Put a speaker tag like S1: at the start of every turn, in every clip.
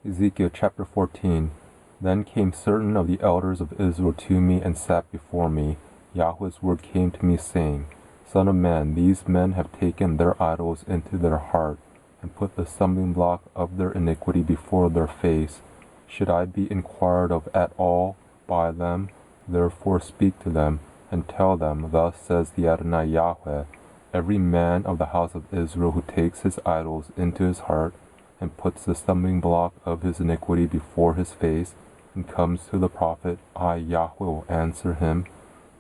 S1: Ezekiel chapter 14. Then came certain of the elders of Israel to me and sat before me. Yahweh's word came to me, saying, Son of man, these men have taken their idols into their heart, and put the stumbling block of their iniquity before their face. Should I be inquired of at all by them? Therefore speak to them, and tell them, Thus says the Adonai Yahweh, every man of the house of Israel who takes his idols into his heart, and puts the stumbling block of his iniquity before his face, and comes to the prophet, I Yahweh will answer him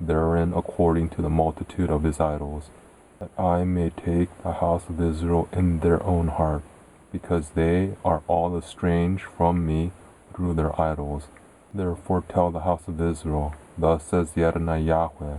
S1: therein according to the multitude of his idols, that I may take the house of Israel in their own heart, because they are all estranged from me through their idols. Therefore tell the house of Israel, Thus says the Adonai Yahweh,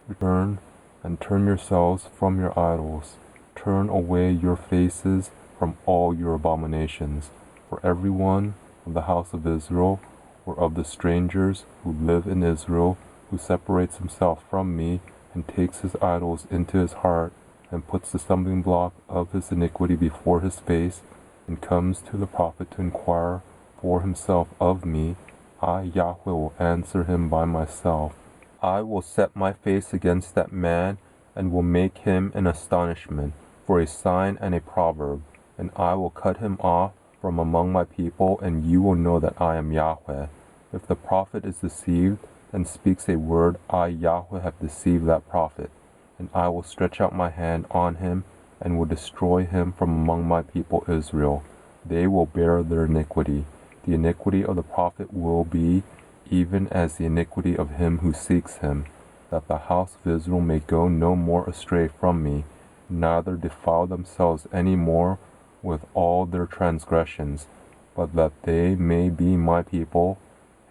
S1: Return and turn yourselves from your idols, turn away your faces from all your abominations. For every one of the house of Israel, or of the strangers who live in Israel, who separates himself from me, and takes his idols into his heart, and puts the stumbling block of his iniquity before his face, and comes to the prophet to inquire for himself of me, I Yahweh will answer him by myself. I will set my face against that man, and will make him an astonishment, for a sign and a proverb, and I will cut him off from among my people, and you will know that I am Yahweh. If the prophet is deceived, and speaks a word, I Yahweh have deceived that prophet, and I will stretch out my hand on him, and will destroy him from among my people Israel. They will bear their iniquity. The iniquity of the prophet will be even as the iniquity of him who seeks him, that the house of Israel may go no more astray from me, neither defile themselves any more with all their transgressions, but that they may be my people,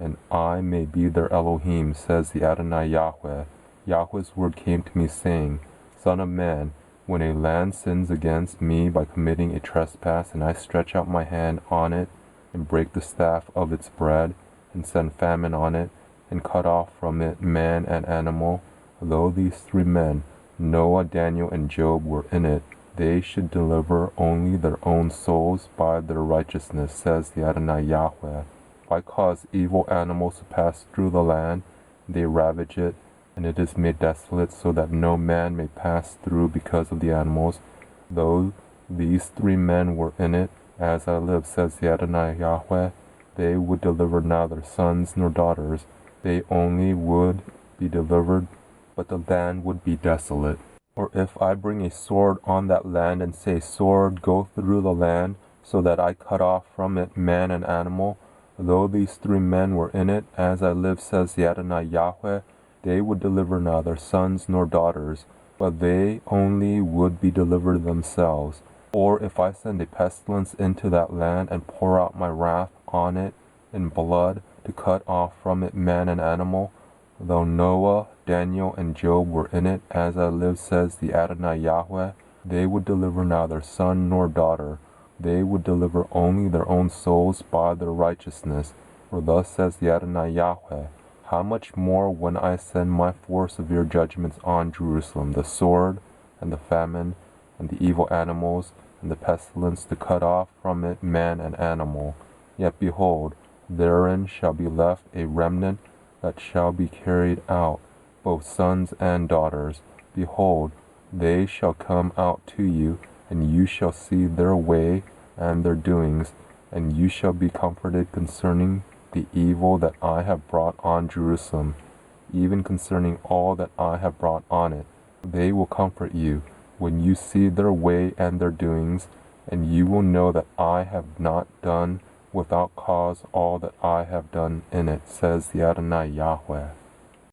S1: and I may be their Elohim, says the Adonai Yahweh. Yahweh's word came to me, saying, Son of man, when a land sins against me by committing a trespass, and I stretch out my hand on it, and break the staff of its bread, and send famine on it, and cut off from it man and animal, though these three men, Noah, Daniel, and Job, were in it, they should deliver only their own souls by their righteousness, says the Adonai Yahweh. If I cause evil animals to pass through the land, they ravage it, and it is made desolate, so that no man may pass through because of the animals. Though these three men were in it, as I live, says the Adonai Yahweh, they would deliver neither sons nor daughters. They only would be delivered, but the land would be desolate. Or if I bring a sword on that land, and say, Sword, go through the land, so that I cut off from it man and animal, though these three men were in it, as I live, says the Adonai Yahweh, they would deliver neither sons nor daughters, but they only would be delivered themselves. Or if I send a pestilence into that land, and pour out my wrath on it in blood, to cut off from it man and animal, though Noah, Daniel, and Job were in it, as I live, says the Adonai Yahweh, they would deliver neither son nor daughter. They would deliver only their own souls by their righteousness. For thus says the Adonai Yahweh, How much more when I send my 4 severe judgments on Jerusalem, the sword, and the famine, and the evil animals, and the pestilence, to cut off from it man and animal. Yet behold, therein shall be left a remnant that shall be carried out, both sons and daughters. Behold, they shall come out to you, and you shall see their way and their doings, and you shall be comforted concerning the evil that I have brought on Jerusalem, even concerning all that I have brought on it. They will comfort you when you see their way and their doings, and you will know that I have not done without cause all that I have done in it, says the Adonai Yahweh.